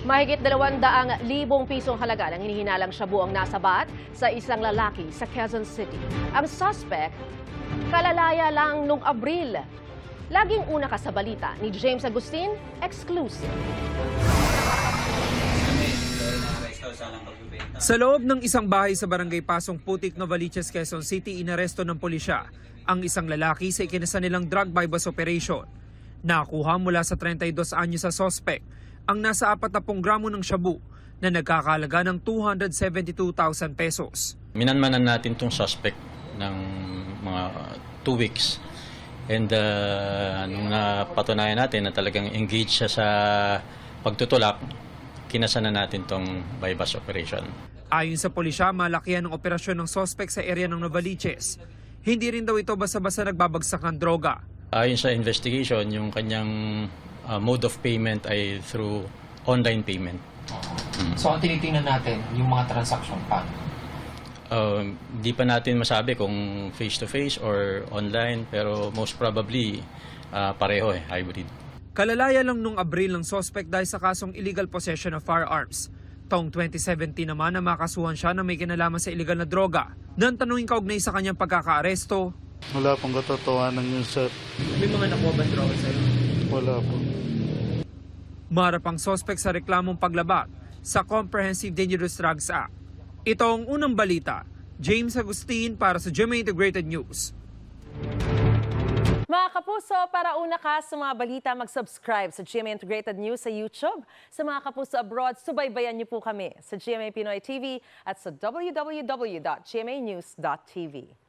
Mahigit 200,000 pisong halaga ng hinihinalang shabu ang nasabat sa isang lalaki sa Quezon City. Ang suspect, kalalaya lang nung Abril. Laging una ka sa balita ni James Agustin, exclusive. Sa loob ng isang bahay sa barangay Pasong Putik, Novaliches, Quezon City, inaresto ng pulisya ang isang lalaki sa ikinasanilang drug bypass operation. Nakuha mula sa 32 anyo sa suspect ang nasa 40 gramo ng shabu na nagkakalaga ng 272,000 pesos. Minanmanan natin itong suspect ng mga 2 weeks. And nung napatunayan natin na talagang engaged siya sa pagtutulak, kinasana natin itong bypass operation. Ayon sa pulisya, malakihan ng operasyon ng suspect sa area ng Novaliches. Hindi rin daw ito basta-basta nagbabagsak ng droga. Ayon sa investigation, yung kanyang mode of payment ay through online payment. So ang tinitingnan natin, yung mga transaction pa? Di pa natin masabi kung face-to-face or online, pero most probably pareho hybrid. Kalalaya lang nung Abril ng suspect dahil sa kasong illegal possession of firearms. Taong 2017 naman na makasuhan siya na may kinalaman sa illegal na droga. Nang tanungin kaugnay sa kanyang pagkakaaresto, wala pong katotohanan yun, sir. may mga nakuha ba droga sa'yo? Wala po. Maharap ang suspect sa reklamong paglabat sa Comprehensive Dangerous Drugs Act. Ito ang unang balita. James Agustin para sa GMA Integrated News. Mga kapuso, para una ka sa mga balita, mag-subscribe sa GMA Integrated News sa YouTube. Sa mga kapuso abroad, subaybayan niyo po kami sa GMA Pinoy TV at sa www.gmanews.tv.